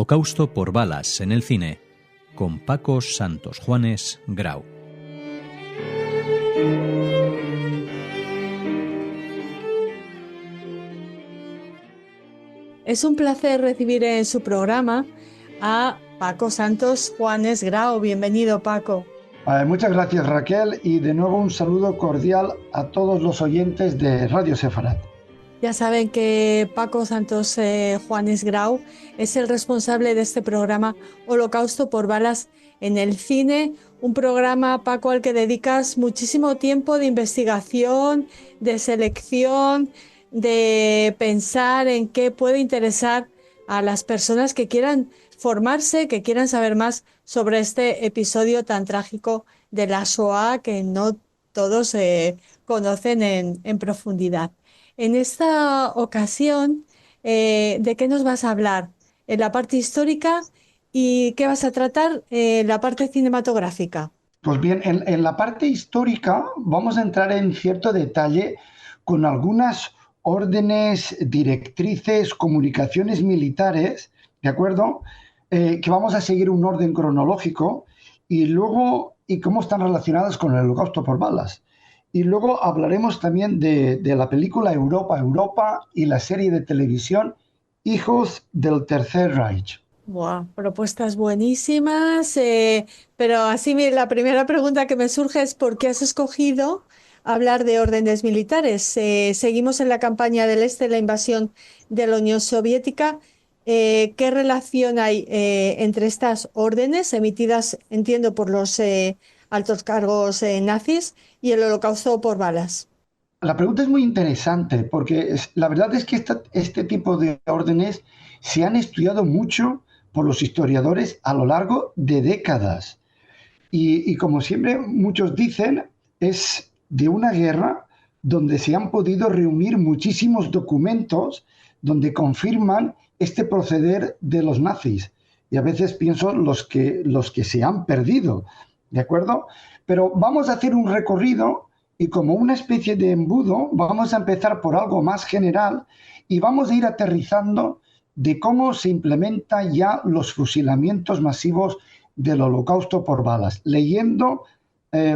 Holocausto por balas en el cine, con Paco Santos Juanes Grau. Es un placer recibir en su programa a Paco Santos Juanes Grau. Bienvenido, Paco. Muchas gracias, Raquel, y de nuevo un saludo cordial a todos los oyentes de Radio Sefarat. Ya saben que Paco Santos Juanes Grau es el responsable de este programa Holocausto por balas en el cine, un programa, Paco, al que dedicas muchísimo tiempo de investigación, de selección, de pensar en qué puede interesar a las personas que quieran formarse, que quieran saber más sobre este episodio tan trágico de la Shoah que no todos conocen en profundidad. En esta ocasión, ¿de qué nos vas a hablar? ¿En la parte histórica? ¿Y qué vas a tratar en la parte cinematográfica? Pues bien, en la parte histórica vamos a entrar en cierto detalle con algunas órdenes, directrices, comunicaciones militares, ¿de acuerdo? Que vamos a seguir un orden cronológico y cómo están relacionadas con el Holocausto por balas. Y luego hablaremos también de la película Europa y la serie de televisión Hijos del Tercer Reich. Wow, propuestas buenísimas, pero así la primera pregunta que me surge es ¿por qué has escogido hablar de órdenes militares? Seguimos en la campaña del Este, la invasión de la Unión Soviética. ¿Qué relación hay entre estas órdenes emitidas, entiendo, por los altos cargos nazis y el Holocausto por balas? La pregunta es muy interesante porque la verdad es que este tipo de órdenes se han estudiado mucho por los historiadores a lo largo de décadas. Y como siempre muchos dicen, es de una guerra donde se han podido reunir muchísimos documentos donde confirman este proceder de los nazis. Y a veces pienso los que se han perdido, ¿de acuerdo? Pero vamos a hacer un recorrido y como una especie de embudo vamos a empezar por algo más general y vamos a ir aterrizando de cómo se implementan ya los fusilamientos masivos del Holocausto por balas, leyendo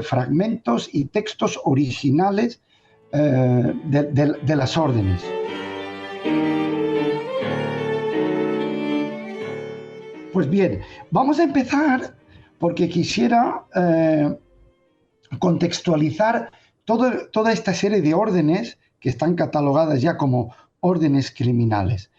fragmentos y textos originales de las órdenes. Pues bien, vamos a empezar porque quisiera contextualizar toda esta serie de órdenes que están catalogadas ya como órdenes criminales.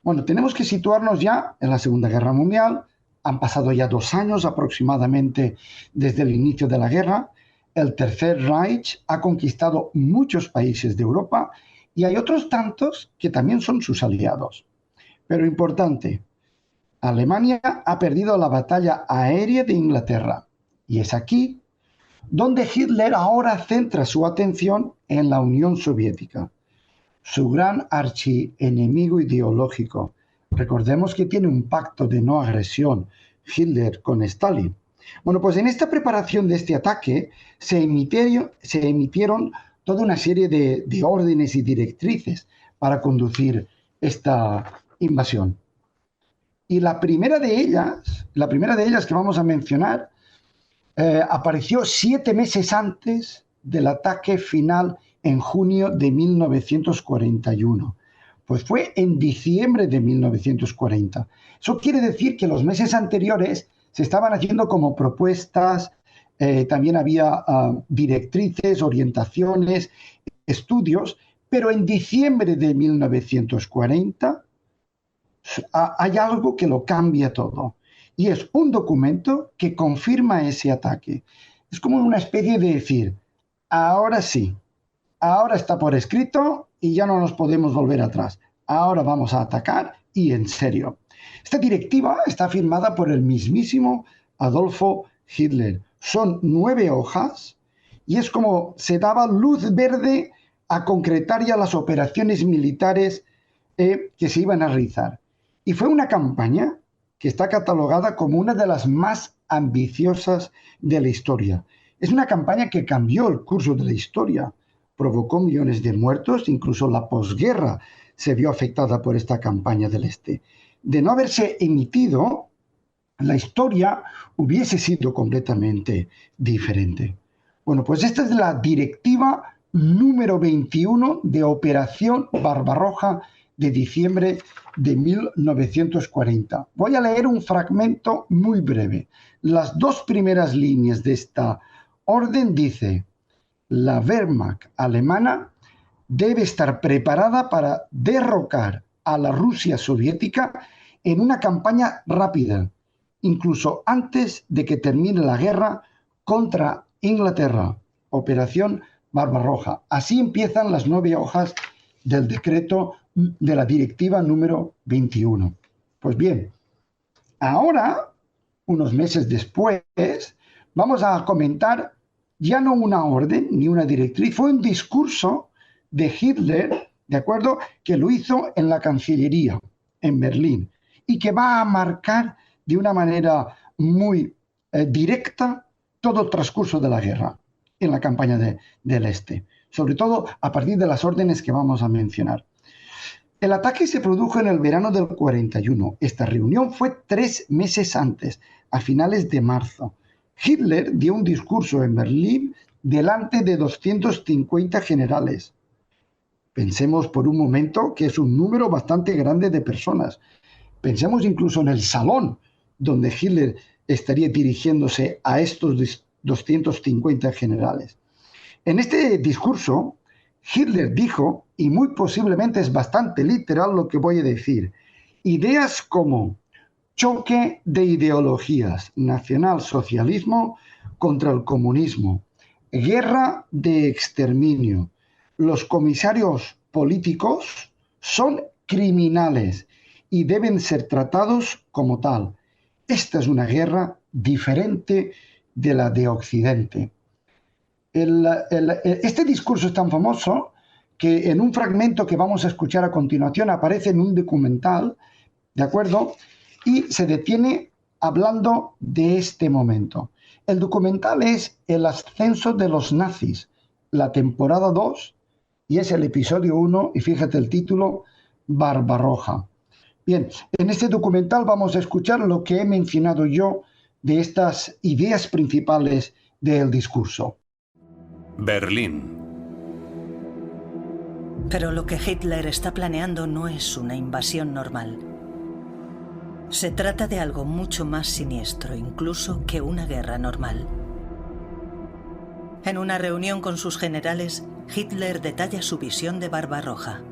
Bueno, tenemos que situarnos ya en la Segunda Guerra Mundial. Han pasado ya 2 años aproximadamente desde el inicio de la guerra. El Tercer Reich ha conquistado muchos países de Europa y hay otros tantos que también son sus aliados. Pero importante, Alemania ha perdido la batalla aérea de Inglaterra y es aquí donde Hitler ahora centra su atención en la Unión Soviética, su gran archienemigo ideológico. Recordemos que tiene un pacto de no agresión Hitler con Stalin. Bueno, pues en esta preparación de este ataque se emitieron toda una serie de órdenes y directrices para conducir esta invasión. Y la primera de ellas que vamos a mencionar apareció 7 meses antes del ataque final en junio de 1941. Pues fue en diciembre de 1940. Eso quiere decir que los meses anteriores se estaban haciendo como propuestas, también había directrices, orientaciones, estudios, pero en diciembre de 1940 hay algo que lo cambia todo. Y es un documento que confirma ese ataque. Es como una especie de decir, ahora sí, ahora está por escrito y ya no nos podemos volver atrás. Ahora vamos a atacar y en serio. Esta directiva está firmada por el mismísimo Adolfo Hitler. Son 9 hojas y es como se daba luz verde a concretar ya las operaciones militares que se iban a realizar. Y fue una campaña que está catalogada como una de las más ambiciosas de la historia. Es una campaña que cambió el curso de la historia, provocó millones de muertos, incluso la posguerra se vio afectada por esta campaña del Este. de no haberse emitido, la historia hubiese sido completamente diferente. Bueno, pues esta es la directiva número 21 de Operación Barbarroja de diciembre de 1940. Voy a leer un fragmento muy breve. Las dos primeras líneas de esta orden dice: la Wehrmacht alemana debe estar preparada para derrocar a la Rusia soviética en una campaña rápida, incluso antes de que termine la guerra contra Inglaterra. Operación Barbarroja. Así empiezan las 9 hojas del decreto de la directiva número 21. Pues bien, ahora, unos meses después, vamos a comentar ya no una orden ni una directriz, fue un discurso de Hitler, ¿de acuerdo?, que lo hizo en la Cancillería, en Berlín, y que va a marcar de una manera muy directa todo el transcurso de la guerra en la campaña del Este, sobre todo a partir de las órdenes que vamos a mencionar. El ataque se produjo en el verano del 41. Esta reunión fue 3 meses antes, a finales de marzo. Hitler dio un discurso en Berlín delante de 250 generales. Pensemos por un momento que es un número bastante grande de personas. Pensemos incluso en el salón donde Hitler estaría dirigiéndose a estos 250 generales. En este discurso, Hitler dijo, y muy posiblemente es bastante literal lo que voy a decir, ideas como choque de ideologías, nacionalsocialismo contra el comunismo, guerra de exterminio. Los comisarios políticos son criminales y deben ser tratados como tal. Esta es una guerra diferente de la de Occidente. Este discurso es tan famoso que en un fragmento que vamos a escuchar a continuación aparece en un documental, ¿de acuerdo? Y se detiene hablando de este momento. El documental es El ascenso de los nazis, la temporada 2, y es el episodio 1, y fíjate el título, Barbarroja. Bien, en este documental vamos a escuchar lo que he mencionado yo de estas ideas principales del discurso. Berlín. Pero lo que Hitler está planeando no es una invasión normal. Se trata de algo mucho más siniestro, incluso que una guerra normal. En una reunión con sus generales, Hitler detalla su visión de Barbarroja.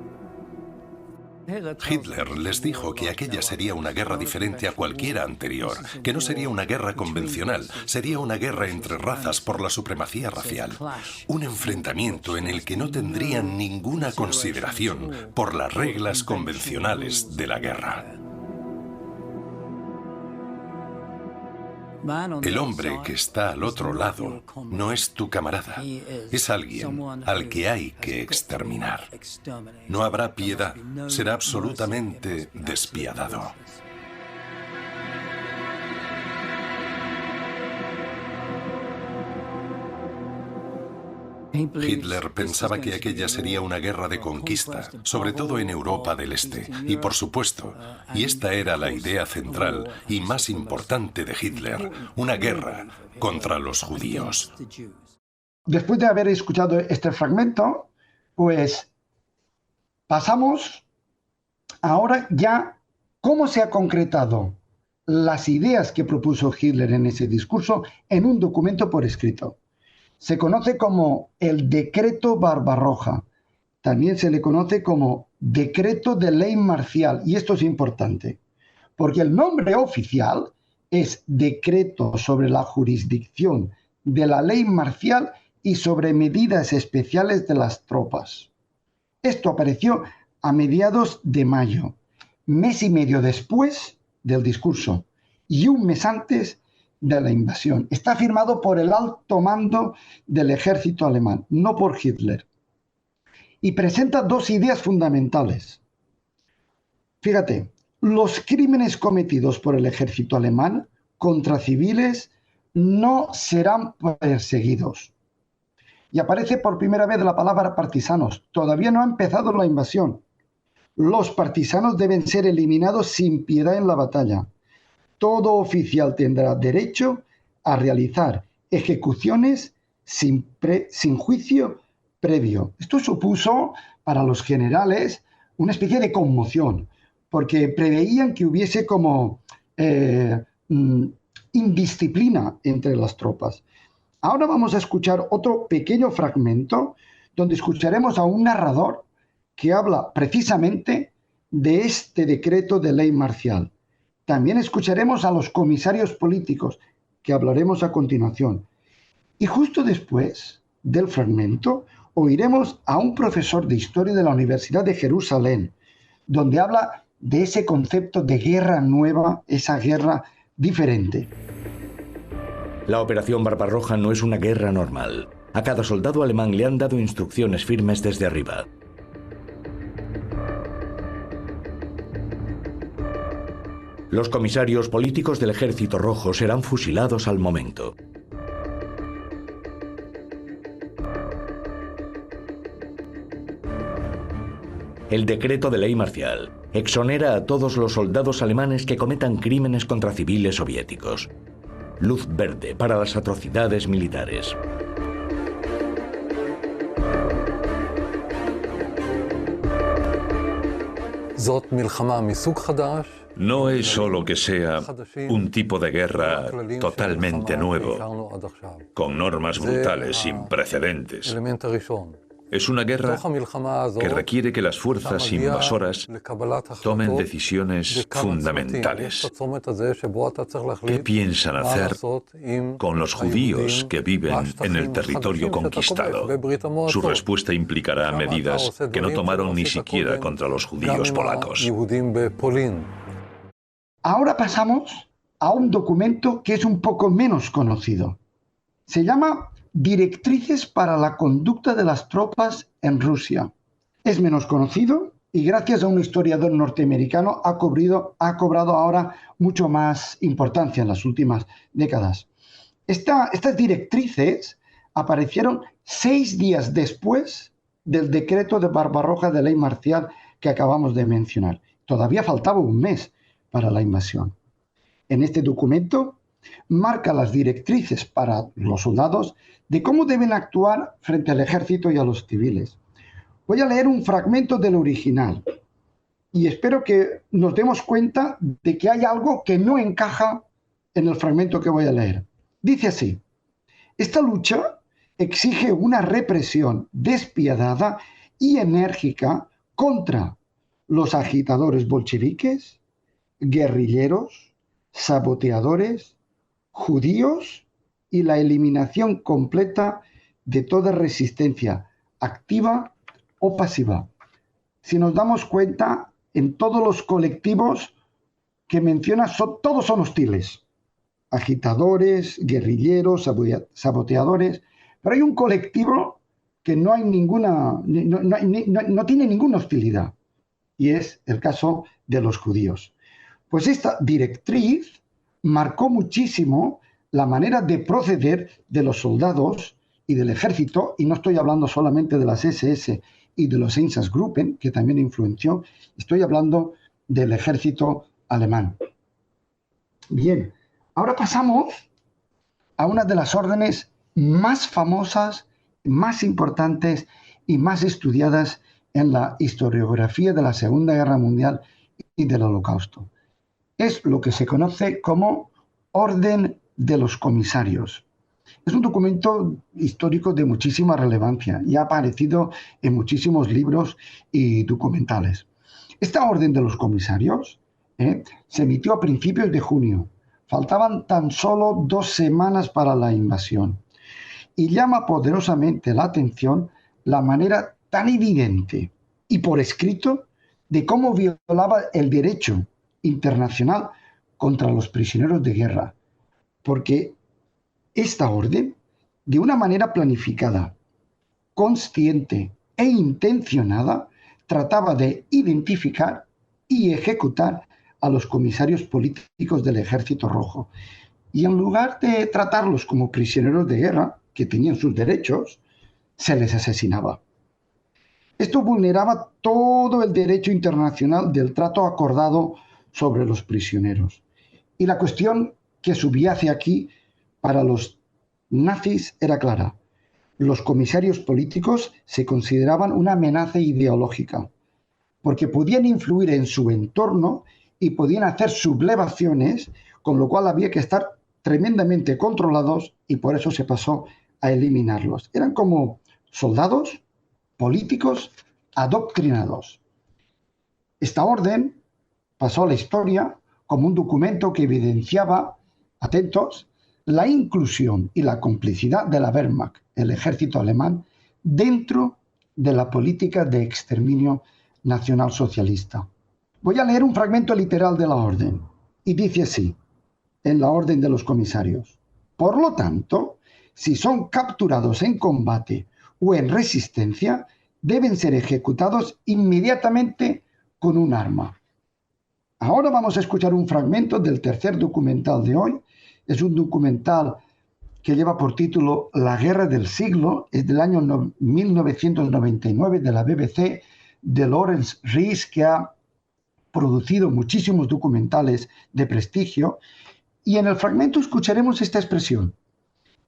Hitler les dijo que aquella sería una guerra diferente a cualquiera anterior, que no sería una guerra convencional, sería una guerra entre razas por la supremacía racial. Un enfrentamiento en el que no tendrían ninguna consideración por las reglas convencionales de la guerra. El hombre que está al otro lado no es tu camarada, es alguien al que hay que exterminar. No habrá piedad, será absolutamente despiadado. Hitler pensaba que aquella sería una guerra de conquista, sobre todo en Europa del Este. Y por supuesto, y esta era la idea central y más importante de Hitler, una guerra contra los judíos. Después de haber escuchado este fragmento, pues pasamos ahora ya cómo se ha concretado las ideas que propuso Hitler en ese discurso en un documento por escrito. Se conoce como el Decreto Barbarroja. También se le conoce como Decreto de Ley Marcial. Y esto es importante, porque el nombre oficial es Decreto sobre la jurisdicción de la ley marcial y sobre medidas especiales de las tropas. Esto apareció a mediados de mayo, mes y medio después del discurso y un mes antes de la invasión. Está firmado por el alto mando del ejército alemán, no por Hitler. Y presenta dos ideas fundamentales. Fíjate, los crímenes cometidos por el ejército alemán contra civiles no serán perseguidos. Y aparece por primera vez la palabra partisanos. Todavía no ha empezado la invasión. Los partisanos deben ser eliminados sin piedad en la batalla. Todo oficial tendrá derecho a realizar ejecuciones sin juicio previo. Esto supuso para los generales una especie de conmoción, porque preveían que hubiese como indisciplina entre las tropas. Ahora vamos a escuchar otro pequeño fragmento donde escucharemos a un narrador que habla precisamente de este decreto de ley marcial. También escucharemos a los comisarios políticos, que hablaremos a continuación. Y justo después del fragmento oiremos a un profesor de historia de la Universidad de Jerusalén, donde habla de ese concepto de guerra nueva, esa guerra diferente. La Operación Barbarroja no es una guerra normal. A cada soldado alemán le han dado instrucciones firmes desde arriba. Los comisarios políticos del Ejército Rojo serán fusilados al momento. El decreto de ley marcial exonera a todos los soldados alemanes que cometan crímenes contra civiles soviéticos. Luz verde para las atrocidades militares. No es solo que sea un tipo de guerra totalmente nuevo, con normas brutales sin precedentes. Es una guerra que requiere que las fuerzas invasoras tomen decisiones fundamentales. ¿Qué piensan hacer con los judíos que viven en el territorio conquistado? Su respuesta implicará medidas que no tomaron ni siquiera contra los judíos polacos. Ahora pasamos a un documento que es un poco menos conocido. Se llama Directrices para la conducta de las tropas en Rusia. Es menos conocido y gracias a un historiador norteamericano ha cobrado ahora mucho más importancia en las últimas décadas. Estas directrices aparecieron 6 días después del decreto de Barbarroja de ley marcial que acabamos de mencionar. Todavía faltaba un mes para la invasión. En este documento marca las directrices para los soldados de cómo deben actuar frente al ejército y a los civiles. Voy a leer un fragmento del original y espero que nos demos cuenta de que hay algo que no encaja en el fragmento que voy a leer. Dice así: esta lucha exige una represión despiadada y enérgica contra los agitadores bolcheviques, guerrilleros, saboteadores, judíos y la eliminación completa de toda resistencia activa o pasiva. Si nos damos cuenta, en todos los colectivos que menciona, todos son hostiles. Agitadores, guerrilleros, saboteadores, pero hay un colectivo que no tiene ninguna hostilidad, y es el caso de los judíos. Pues esta directriz marcó muchísimo la manera de proceder de los soldados y del ejército, y no estoy hablando solamente de las SS y de los Einsatzgruppen, que también influenció, estoy hablando del ejército alemán. Bien, ahora pasamos a una de las órdenes más famosas, más importantes y más estudiadas en la historiografía de la Segunda Guerra Mundial y del Holocausto. Es lo que se conoce como Orden de los Comisarios. Es un documento histórico de muchísima relevancia y ha aparecido en muchísimos libros y documentales. Esta Orden de los Comisarios se emitió a principios de junio. Faltaban tan solo 2 semanas para la invasión. Y llama poderosamente la atención la manera tan evidente y por escrito de cómo violaba el derecho internacional contra los prisioneros de guerra, porque esta orden, de una manera planificada, consciente e intencionada, trataba de identificar y ejecutar a los comisarios políticos del Ejército Rojo. Y en lugar de tratarlos como prisioneros de guerra, que tenían sus derechos, se les asesinaba. Esto vulneraba todo el derecho internacional del trato acordado sobre los prisioneros. Y la cuestión que subyace aquí para los nazis era clara. Los comisarios políticos se consideraban una amenaza ideológica, porque podían influir en su entorno y podían hacer sublevaciones, con lo cual había que estar tremendamente controlados y por eso se pasó a eliminarlos. Eran como soldados políticos adoctrinados. Esta orden pasó a la historia como un documento que evidenciaba, atentos, la inclusión y la complicidad de la Wehrmacht, el ejército alemán, dentro de la política de exterminio nacionalsocialista. Voy a leer un fragmento literal de la orden, y dice así, en la orden de los comisarios. Por lo tanto, si son capturados en combate o en resistencia, deben ser ejecutados inmediatamente con un arma. Ahora vamos a escuchar un fragmento del tercer documental de hoy. Es un documental que lleva por título La guerra del siglo, es del año 1999 de la BBC, de Lawrence Rees, que ha producido muchísimos documentales de prestigio. Y en el fragmento escucharemos esta expresión,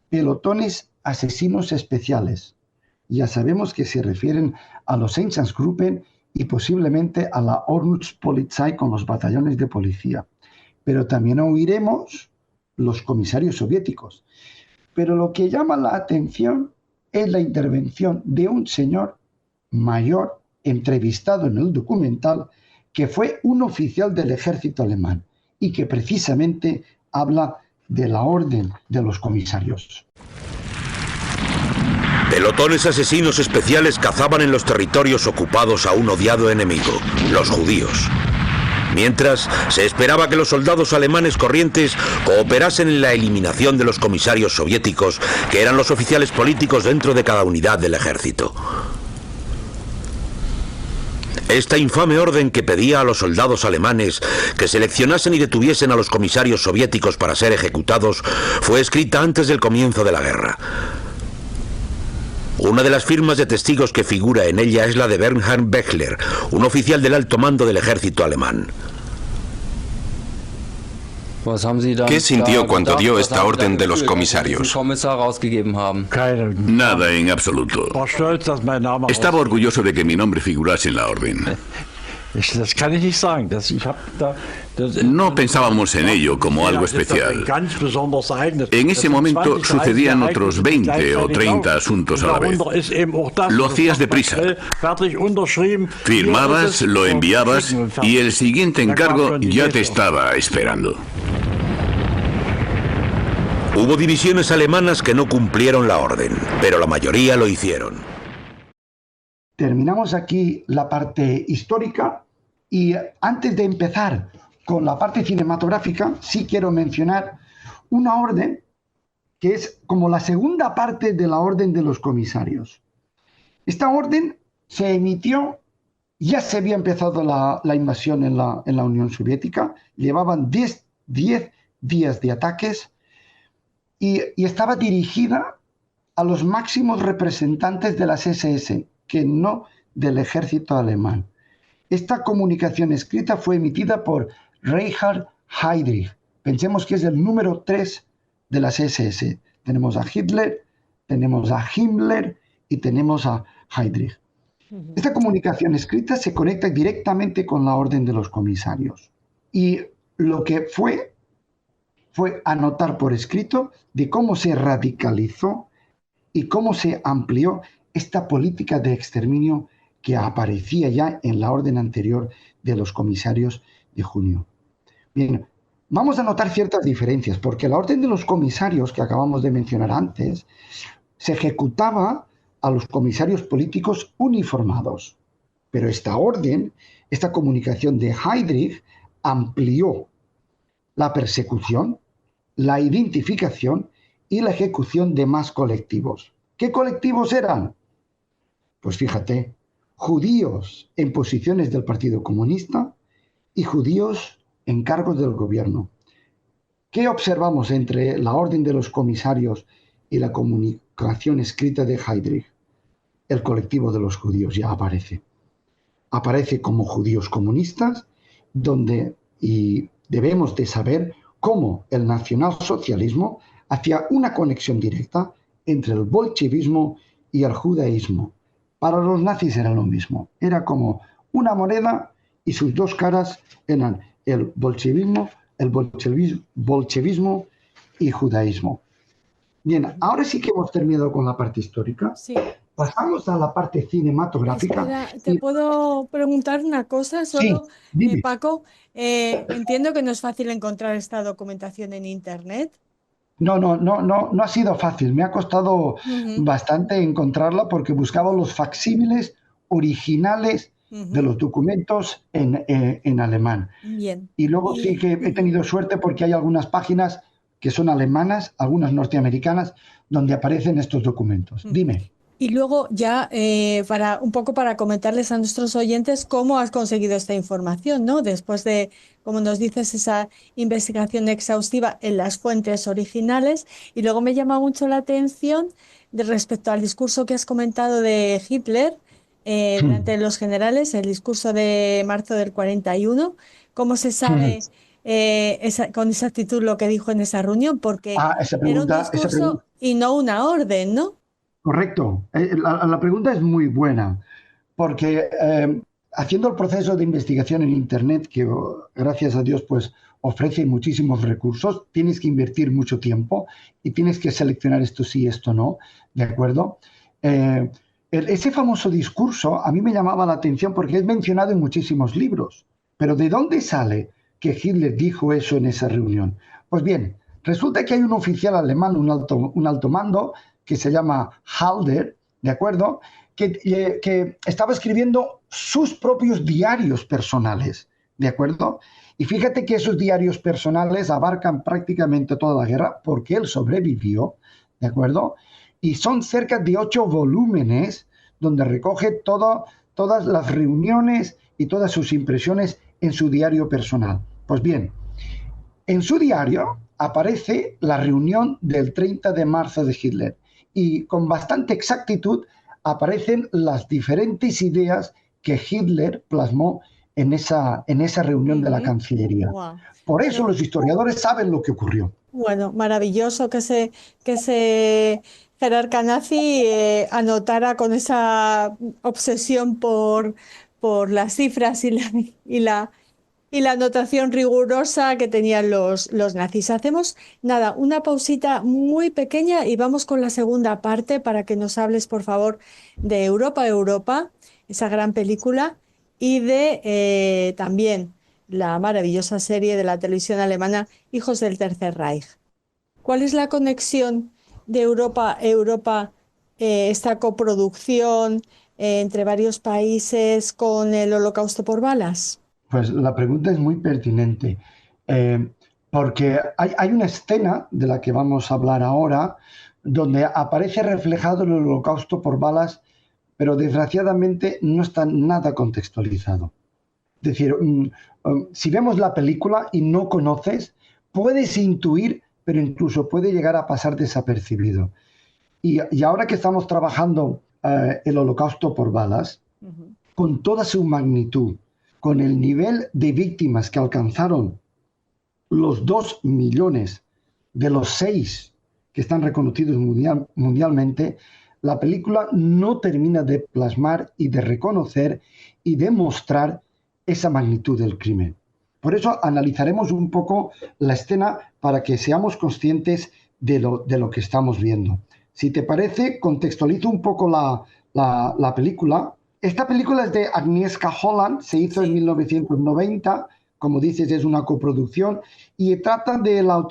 pelotones asesinos especiales. Ya sabemos que se refieren a los Einsatzgruppen y posiblemente a la Ordnungspolizei con los batallones de policía. Pero también oiremos los comisarios soviéticos. Pero lo que llama la atención es la intervención de un señor mayor entrevistado en el documental que fue un oficial del ejército alemán y que precisamente habla de la orden de los comisarios. Pelotones asesinos especiales cazaban en los territorios ocupados a un odiado enemigo, los judíos. Mientras, se esperaba que los soldados alemanes corrientes cooperasen en la eliminación de los comisarios soviéticos, que eran los oficiales políticos dentro de cada unidad del ejército. Esta infame orden que pedía a los soldados alemanes que seleccionasen y detuviesen a los comisarios soviéticos para ser ejecutados fue escrita antes del comienzo de la guerra. Una de las firmas de testigos que figura en ella es la de Bernhard Bechler, un oficial del alto mando del ejército alemán. ¿Qué sintió cuando dio esta orden de los comisarios? Nada en absoluto. Estaba orgulloso de que mi nombre figurase en la orden. No pensábamos en ello como algo especial. En ese momento sucedían otros 20 o 30 asuntos a la vez. Lo hacías deprisa. Firmabas, lo enviabas y el siguiente encargo ya te estaba esperando. Hubo divisiones alemanas que no cumplieron la orden, pero la mayoría lo hicieron. Terminamos aquí la parte histórica y antes de empezar con la parte cinematográfica, sí quiero mencionar una orden que es como la segunda parte de la orden de los comisarios. Esta orden se emitió, ya se había empezado la invasión en la Unión Soviética, llevaban 10 días de ataques y estaba dirigida a los máximos representantes de las SS, que no del ejército alemán. Esta comunicación escrita fue emitida por Reinhard Heydrich. Pensemos que es el número 3 de las SS. Tenemos a Hitler, tenemos a Himmler y tenemos a Heydrich. Esta comunicación escrita se conecta directamente con la orden de los comisarios. Y lo que fue anotar por escrito de cómo se radicalizó y cómo se amplió esta política de exterminio que aparecía ya en la orden anterior de los comisarios de junio. Bien, vamos a notar ciertas diferencias, porque la orden de los comisarios que acabamos de mencionar antes se ejecutaba a los comisarios políticos uniformados, pero esta orden, esta comunicación de Heydrich, amplió la persecución, la identificación y la ejecución de más colectivos. ¿Qué colectivos eran? Pues fíjate, judíos en posiciones del Partido Comunista y judíos en cargos del gobierno. ¿Qué observamos entre la orden de los comisarios y la comunicación escrita de Heydrich? el colectivo de los judíos ya aparece. Aparece como judíos comunistas, y debemos de saber cómo el nacionalsocialismo hacía una conexión directa entre el bolchevismo y el judaísmo. Para los nazis era lo mismo, era como una moneda y sus dos caras eran el bolchevismo y judaísmo. Bien, ahora sí que hemos terminado con la parte histórica. Sí. Pasamos a la parte cinematográfica. Espera, ¿te puedo preguntar una cosa solo, Sí, dime. Paco? Entiendo que no es fácil encontrar esta documentación en Internet. No ha sido fácil. Me ha costado bastante encontrarla porque buscaba los facsímiles originales de los documentos en alemán. Bien. Y luego sí que he tenido suerte porque hay algunas páginas que son alemanas, algunas norteamericanas, donde aparecen estos documentos. Dime. Y luego ya para comentarles a nuestros oyentes cómo has conseguido esta información, ¿no? Después de, como nos dices, esa investigación exhaustiva en las fuentes originales. Y luego me llama mucho la atención respecto al discurso que has comentado de Hitler durante los generales, el discurso de marzo del 41. ¿Cómo se sabe con exactitud lo que dijo en esa reunión? Porque era un discurso y no una orden, ¿no? Correcto. La pregunta es muy buena, porque haciendo el proceso de investigación en Internet, que gracias a Dios pues ofrece muchísimos recursos, tienes que invertir mucho tiempo y tienes que seleccionar esto sí, esto no, ¿de acuerdo? Ese famoso discurso a mí me llamaba la atención porque es mencionado en muchísimos libros, pero ¿de dónde sale que Hitler dijo eso en esa reunión? Pues bien, resulta que hay un oficial alemán, un alto mando, que se llama Halder, ¿de acuerdo? Que estaba escribiendo sus propios diarios personales, ¿de acuerdo? Y fíjate que esos diarios personales abarcan prácticamente toda la guerra porque él sobrevivió, ¿de acuerdo? Y son cerca de 8 volúmenes donde recoge todas las reuniones y todas sus impresiones en su diario personal. Pues bien, en su diario aparece la reunión del 30 de marzo de Hitler. Y con bastante exactitud aparecen las diferentes ideas que Hitler plasmó en esa reunión de la Cancillería. Wow. Por eso los historiadores saben lo que ocurrió. Bueno, maravilloso que ese jerarca nazi anotara con esa obsesión por las cifras y la anotación rigurosa que tenían los nazis. Hacemos, una pausita muy pequeña y vamos con la segunda parte para que nos hables, por favor, de Europa, esa gran película, y de también la maravillosa serie de la televisión alemana, Hijos del Tercer Reich. ¿Cuál es la conexión de Europa, esta coproducción entre varios países con el Holocausto por balas? Pues la pregunta es muy pertinente, porque hay una escena de la que vamos a hablar ahora donde aparece reflejado el Holocausto por balas, pero desgraciadamente no está nada contextualizado. Es decir, si vemos la película y no conoces, puedes intuir, pero incluso puede llegar a pasar desapercibido. Y ahora que estamos trabajando el Holocausto por balas, con toda su magnitud, con el nivel de víctimas que alcanzaron los 2 millones de los 6 que están reconocidos mundialmente, la película no termina de plasmar y de reconocer y de mostrar esa magnitud del crimen. Por eso analizaremos un poco la escena para que seamos conscientes de lo que estamos viendo. Si te parece, contextualizo un poco la película. Esta película es de Agnieszka Holland, se hizo en 1990, como dices, es una coproducción, y trata de la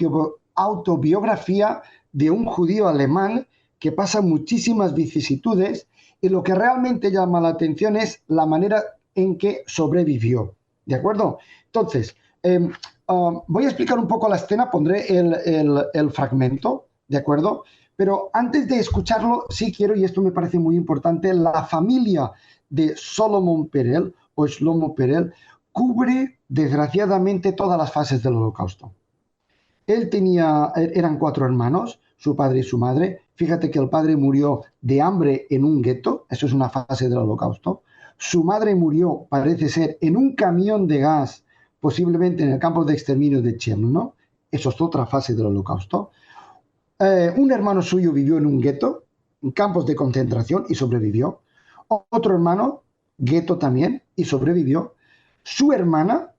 autobiografía de un judío alemán que pasa muchísimas vicisitudes, y lo que realmente llama la atención es la manera en que sobrevivió, ¿de acuerdo? Entonces, voy a explicar un poco la escena, pondré el fragmento, ¿de acuerdo? Pero antes de escucharlo, sí quiero, y esto me parece muy importante, la familia de Solomon Perel o Shlomo Perel cubre desgraciadamente todas las fases del Holocausto. Eran 4 hermanos, su padre y su madre. Fíjate que el padre murió de hambre en un gueto, eso es una fase del Holocausto. Su madre murió, parece ser, en un camión de gas, posiblemente en el campo de exterminio de Chełmno. Eso es otra fase del Holocausto. Un hermano suyo vivió en un gueto, en campos de concentración, y sobrevivió. Otro hermano, gueto también, y sobrevivió. Su hermana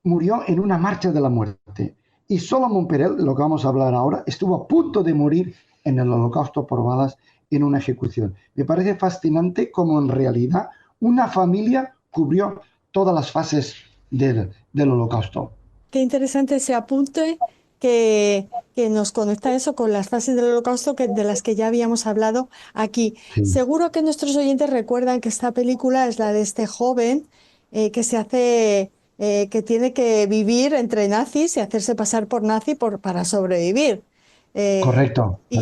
murió en una marcha de la muerte. Y Solomon Perel, de lo que vamos a hablar ahora, estuvo a punto de morir en el Holocausto por balas en una ejecución. Me parece fascinante cómo en realidad una familia cubrió todas las fases del Holocausto. Qué interesante ese apunte que nos conecta eso con las fases del Holocausto de las que ya habíamos hablado aquí. Sí. Seguro que nuestros oyentes recuerdan que esta película es la de este joven que se hace, que tiene que vivir entre nazis y hacerse pasar por nazi para sobrevivir. Correcto. Y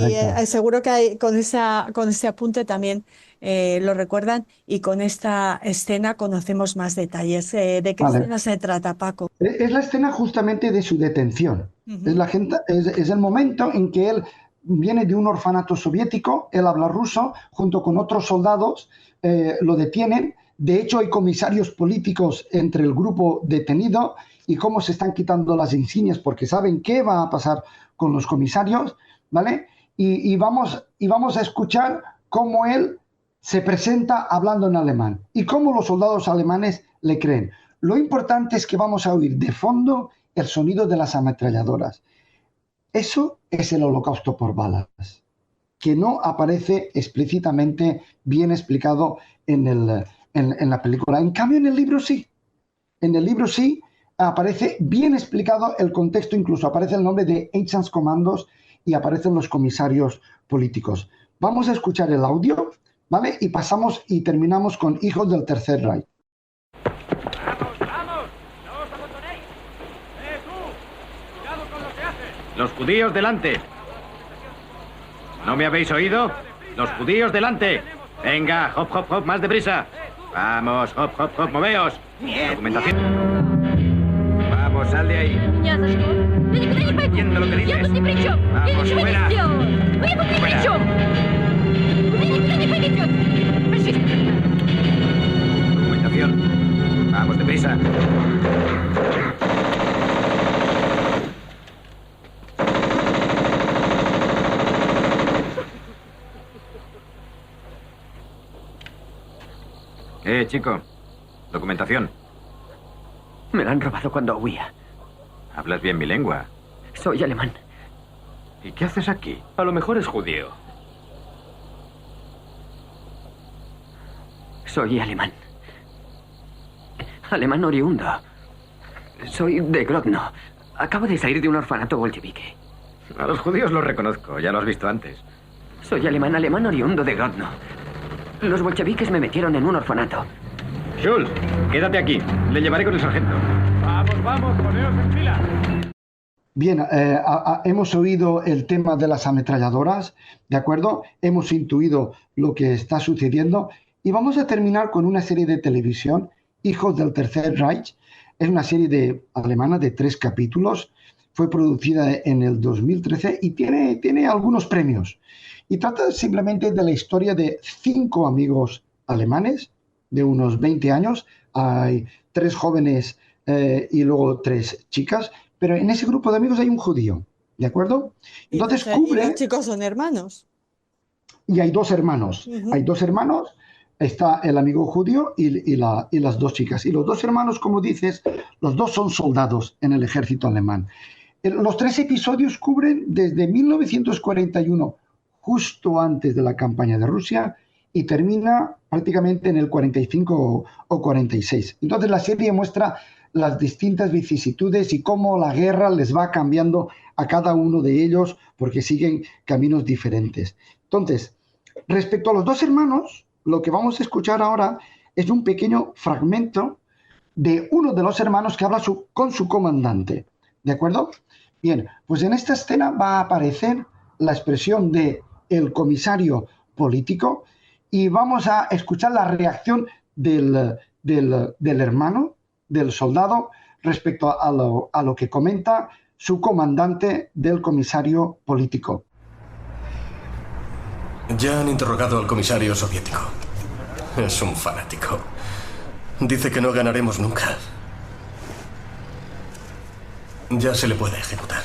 seguro que con ese apunte también lo recuerdan, y con esta escena conocemos más detalles. ¿De qué escena se trata, Paco? Es la escena justamente de su detención. Es el momento en que él viene de un orfanato soviético, él habla ruso, junto con otros soldados, lo detienen. De hecho, hay comisarios políticos entre el grupo detenido y cómo se están quitando las insignias porque saben qué va a pasar con los comisarios, ¿vale? Y vamos a escuchar cómo él se presenta hablando en alemán y cómo los soldados alemanes le creen. Lo importante es que vamos a oír de fondo el sonido de las ametralladoras. Eso es el Holocausto por balas, que no aparece explícitamente bien explicado en la película. En cambio, en el libro sí. En el libro sí aparece bien explicado el contexto, incluso aparece el nombre de Einsatzkommandos y aparecen los comisarios políticos. Vamos a escuchar el audio, ¿vale? Y pasamos y terminamos con Hijos del Tercer Reich. ¡Vamos! ¡No os abandonéis! Tú! ¡Cuidado con lo que haces! ¡Los judíos delante! ¿No me habéis oído? ¡Los judíos delante! ¡Venga, hop, hop, hop, más deprisa! ¡Vamos, hop, hop, hop, moveos! ¡Documentación! ¡Vamos, sal de ahí! No entiendo lo que dices. ¡Vamos, fuera! ¡Fuera! Documentación. Vamos, deprisa. Chico. Documentación. Me la han robado cuando huía. Hablas bien mi lengua. Soy alemán. ¿Y qué haces aquí? A lo mejor es judío. Soy alemán. Alemán oriundo. Soy de Grodno. Acabo de salir de un orfanato bolchevique. A los judíos los reconozco, ya lo has visto antes. Soy alemán oriundo de Grodno. Los bolcheviques me metieron en un orfanato. Schulz, quédate aquí. Le llevaré con el sargento. Vamos, poneos en fila. Bien, hemos oído el tema de las ametralladoras, ¿de acuerdo? Hemos intuido lo que está sucediendo y vamos a terminar con una serie de televisión, Hijos del Tercer Reich. Es una serie alemana de 3 capítulos. Fue producida en el 2013 y tiene algunos premios. Y trata simplemente de la historia de 5 amigos alemanes de unos 20 años. Hay 3 jóvenes y luego 3 chicas, pero en ese grupo de amigos hay un judío, ¿de acuerdo? Entonces y los chicos son hermanos. Y hay 2 hermanos. Hay 2 hermanos, está el amigo judío y las 2 chicas. Y los 2 hermanos, como dices, los 2 son soldados en el ejército alemán. Los 3 episodios cubren desde 1941, justo antes de la campaña de Rusia, y termina prácticamente en el 45 o 46. Entonces la serie muestra las distintas vicisitudes y cómo la guerra les va cambiando a cada uno de ellos porque siguen caminos diferentes. Entonces, respecto a los 2 hermanos, lo que vamos a escuchar ahora es un pequeño fragmento de uno de los hermanos que habla con su comandante. ¿De acuerdo? Bien, pues en esta escena va a aparecer la expresión de el comisario político y vamos a escuchar la reacción del hermano, del soldado, respecto a lo que comenta su comandante del comisario político. Ya han interrogado al comisario soviético. Es un fanático. Dice que no ganaremos nunca. Ya se le puede ejecutar.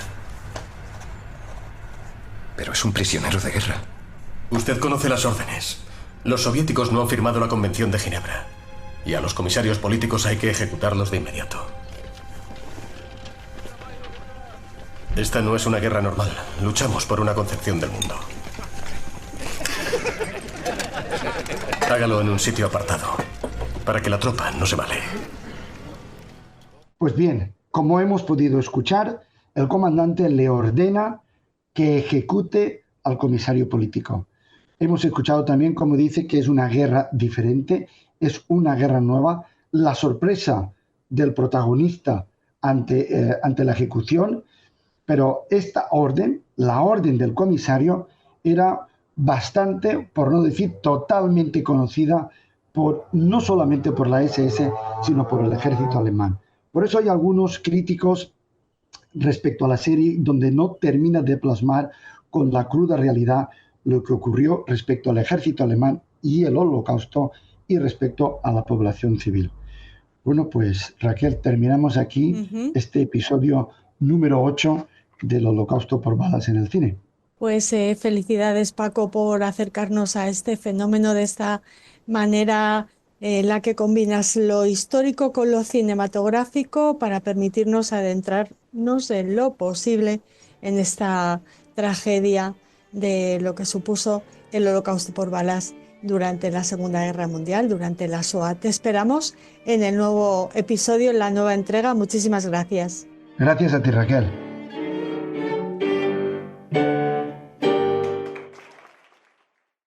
Pero es un prisionero de guerra. Usted conoce las órdenes. Los soviéticos no han firmado la Convención de Ginebra. Y a los comisarios políticos hay que ejecutarlos de inmediato. Esta no es una guerra normal. Luchamos por una concepción del mundo. Hágalo en un sitio apartado, para que la tropa no se malee. Pues bien, como hemos podido escuchar, el comandante le ordena que ejecute al comisario político. Hemos escuchado también cómo dice que es una guerra diferente, es una guerra nueva. La sorpresa del protagonista ante la ejecución, pero esta orden, la orden del comisario, era bastante, por no decir totalmente conocida, no solamente por la SS, sino por el ejército alemán. Por eso hay algunos críticos respecto a la serie donde no termina de plasmar con la cruda realidad lo que ocurrió respecto al ejército alemán y el Holocausto y respecto a la población civil. Bueno, pues Raquel, terminamos aquí este episodio número 8 del Holocausto por balas en el cine. Pues felicidades, Paco, por acercarnos a este fenómeno de esta manera en la que combinas lo histórico con lo cinematográfico para permitirnos adentrarnos en lo posible en esta tragedia de lo que supuso el Holocausto por balas durante la Segunda Guerra Mundial, durante la Shoah. Te esperamos en el nuevo episodio, en la nueva entrega. Muchísimas gracias. Gracias a ti, Raquel.